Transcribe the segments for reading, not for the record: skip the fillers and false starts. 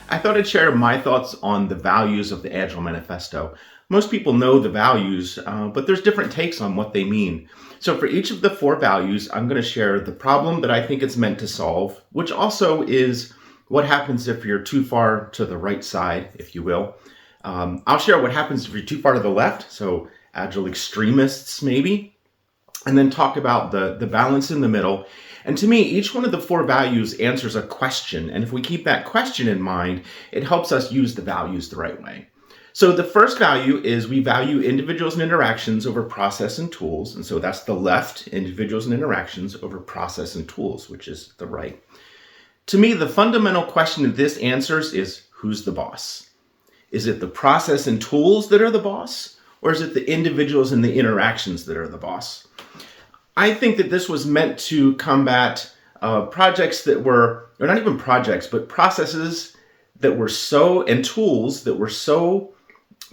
I thought I'd share my thoughts on the values of the Agile Manifesto. Most people know the values, but there's different takes on what they mean. So for each of the 4 values, I'm going to share the problem that I think it's meant to solve, which also is what happens if you're too far to the right side, if you will. I'll share what happens if you're too far to the left, so Agile extremists maybe, and then talk about the balance in the middle. And to me, each one of the 4 values answers a question. And if we keep that question in mind, it helps us use the values the right way. So the first value is we value individuals and interactions over process and tools. And so that's the left, individuals and interactions over process and tools, which is the right. To me, the fundamental question that this answers is, who's the boss? Is it the process and tools that are the boss? Or is it the individuals and the interactions that are the boss? I think that this was meant to combat projects that were, or not even projects, but processes that were so, and tools that were so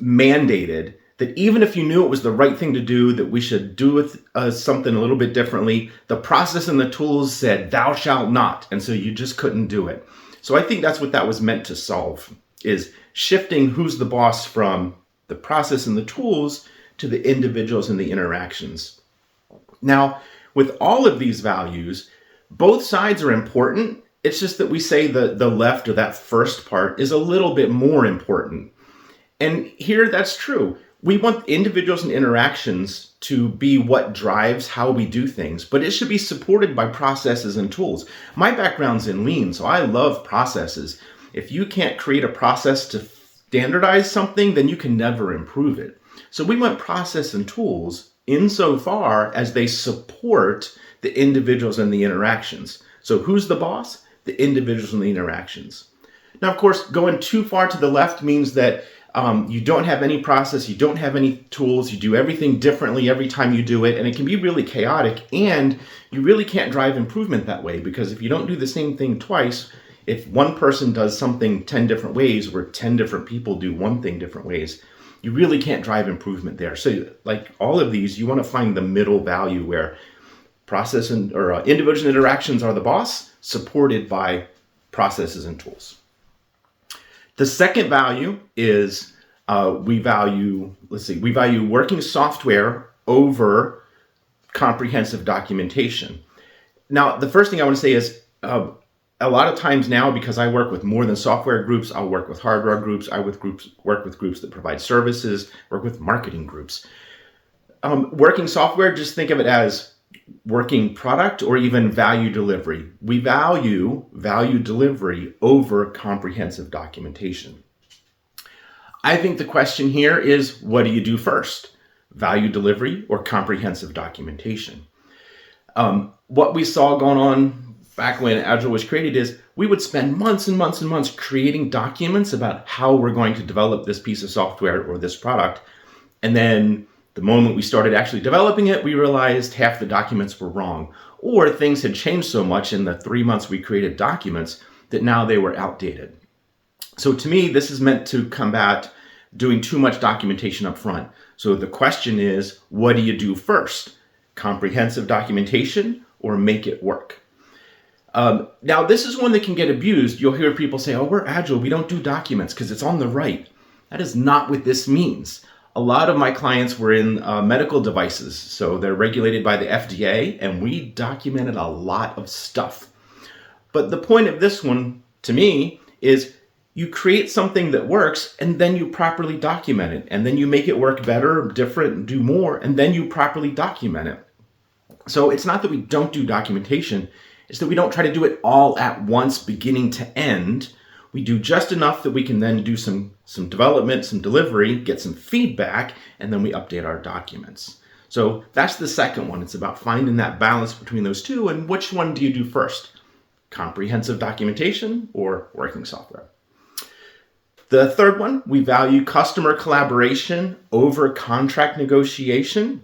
mandated that even if you knew it was the right thing to do, that we should do with something a little bit differently, the process and the tools said, thou shalt not. And so you just couldn't do it. So I think that's what that was meant to solve, is shifting who's the boss from the process and the tools to the individuals and the interactions. Now, with all of these values, both sides are important. It's just that we say the left, or that first part, is a little bit more important. And here that's true. We want individuals and interactions to be what drives how we do things, but it should be supported by processes and tools. My background's in lean, so I love processes. If you can't create a process to standardize something, then you can never improve it. So we want process and tools insofar as they support the individuals and the interactions. So who's the boss? The individuals and the interactions. Now, of course, going too far to the left means that you don't have any process, you don't have any tools, you do everything differently every time you do it, and it can be really chaotic, and you really can't drive improvement that way, because if you don't do the same thing twice, if one person does something 10 different ways, or 10 different people do one thing different ways, you really can't drive improvement there. So like all of these, you want to find the middle value where process or individual interactions are the boss, supported by processes and tools. The second value is we value working software over comprehensive documentation. Now, the first thing I want to say is a lot of times now, because I work with more than software groups, I'll work with hardware groups, work with groups that provide services, work with marketing groups. Working software, just think of it as working product or even value delivery. We value delivery over comprehensive documentation. I think the question here is, what do you do first? Value delivery or comprehensive documentation? What we saw going on back when Agile was created is we would spend months and months and months creating documents about how we're going to develop this piece of software or this product. And then the moment we started actually developing it, we realized half the documents were wrong, or things had changed so much in the 3 months we created documents that now they were outdated. So to me, this is meant to combat doing too much documentation up front. So the question is, what do you do first? Comprehensive documentation or make it work? Now, this is one that can get abused. You'll hear people say, oh, we're Agile, we don't do documents because it's on the right. That is not what this means. A lot of my clients were in medical devices, so they're regulated by the FDA, and we documented a lot of stuff. But the point of this one, to me, is you create something that works, and then you properly document it, and then you make it work better, different, do more, and then you properly document it. So it's not that we don't do documentation, it's that we don't try to do it all at once, beginning to end. We do just enough that we can then do some development, some delivery, get some feedback, and then we update our documents. So that's the second one. It's about finding that balance between those two, and which one do you do first? Comprehensive documentation or working software? The third one, we value customer collaboration over contract negotiation.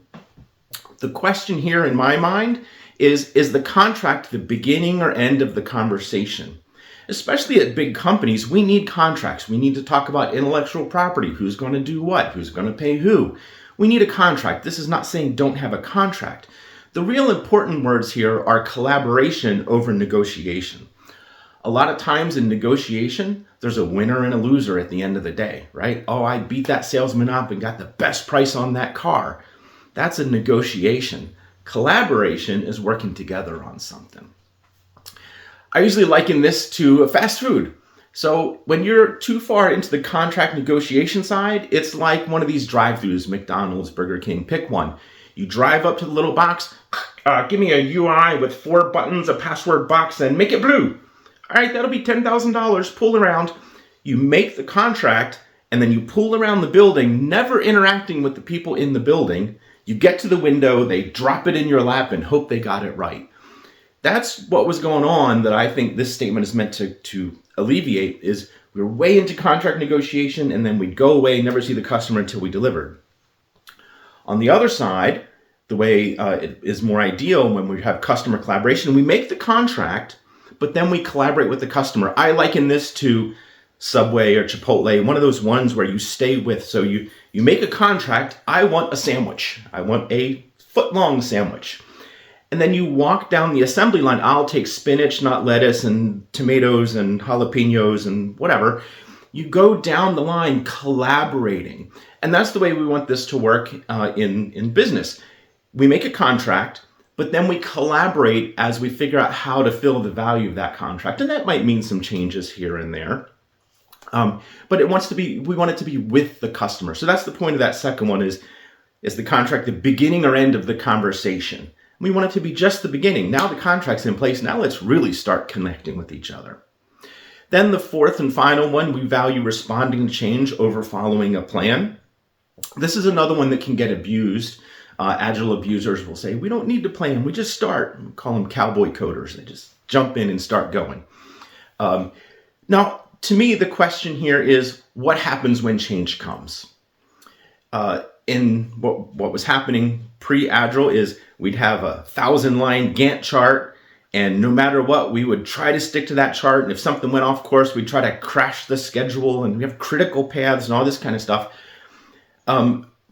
The question here in my mind is the contract the beginning or end of the conversation? Especially at big companies, we need contracts. We need to talk about intellectual property. Who's going to do what? Who's going to pay who? We need a contract. This is not saying don't have a contract. The real important words here are collaboration over negotiation. A lot of times in negotiation, there's a winner and a loser at the end of the day, right? Oh, I beat that salesman up and got the best price on that car. That's a negotiation. Collaboration is working together on something. I usually liken this to fast food. So when you're too far into the contract negotiation side, it's like one of these drive-thrus, McDonald's, Burger King, pick one. You drive up to the little box, give me a UI with 4 buttons, a password box, and make it blue. All right, that'll be $10,000, pull around. You make the contract, and then you pull around the building, never interacting with the people in the building. You get to the window, they drop it in your lap and hope they got it right. That's what was going on that I think this statement is meant to alleviate, is we were way into contract negotiation and then we'd go away and never see the customer until we delivered. On the other side, the way it is more ideal when we have customer collaboration, we make the contract, but then we collaborate with the customer. I liken this to Subway or Chipotle, one of those ones where you stay with, so you make a contract, I want a sandwich. I want a foot-long sandwich. And then you walk down the assembly line. I'll take spinach, not lettuce, and tomatoes and jalapenos and whatever. You go down the line collaborating. And that's the way we want this to work in business. We make a contract, but then we collaborate as we figure out how to fill the value of that contract. And that might mean some changes here and there. But we want it to be with the customer. So that's the point of that second one is the contract the beginning or end of the conversation? We want it to be just the beginning. Now the contract's in place. Now let's really start connecting with each other. Then the fourth and final one, we value responding to change over following a plan. This is another one that can get abused. Agile abusers will say, we don't need to plan. We just start. We call them cowboy coders. They just jump in and start going. Now, to me, the question here is, what happens when change comes? In what was happening pre-Agile is we'd have a 1,000-line Gantt chart, and no matter what, we would try to stick to that chart. And if something went off course, we'd try to crash the schedule, and we have critical paths and all this kind of stuff.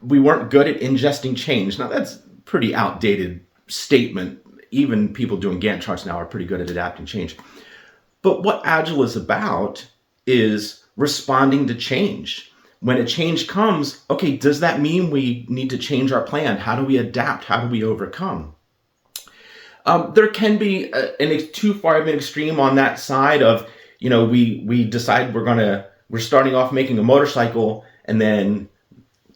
We weren't good at ingesting change. Now, that's a pretty outdated statement. Even people doing Gantt charts now are pretty good at adapting change. But what Agile is about is responding to change. When a change comes, okay, does that mean we need to change our plan? How do we adapt? How do we overcome? There can be too far of an extreme on that side of, we decide we're starting off making a motorcycle, and then,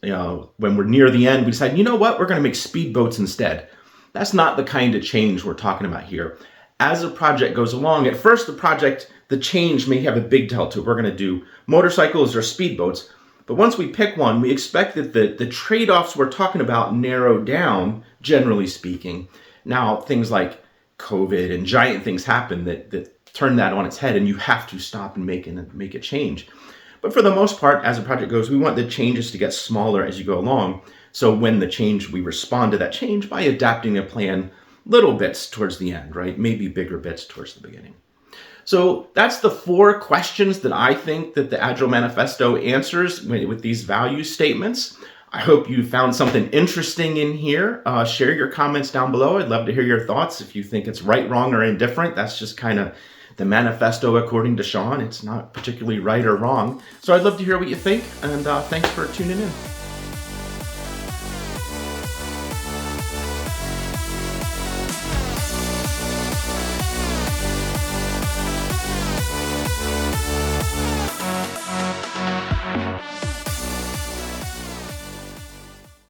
when we're near the end, we decide, we're going to make speedboats instead. That's not the kind of change we're talking about here. As a project goes along, at first the change may have a big delta. We're going to do motorcycles or speedboats. But once we pick one, we expect that the trade-offs we're talking about narrow down, generally speaking. Now, things like COVID and giant things happen that turn that on its head, and you have to stop and make a change. But for the most part, as a project goes, we want the changes to get smaller as you go along. So when the change, we respond to that change by adapting a plan little bits towards the end, right? Maybe bigger bits towards the beginning. So that's the 4 questions that I think that the Agile Manifesto answers with these value statements. I hope you found something interesting in here. Share your comments down below. I'd love to hear your thoughts. If you think it's right, wrong, or indifferent, that's just kind of the manifesto according to Sean. It's not particularly right or wrong. So I'd love to hear what you think, and thanks for tuning in.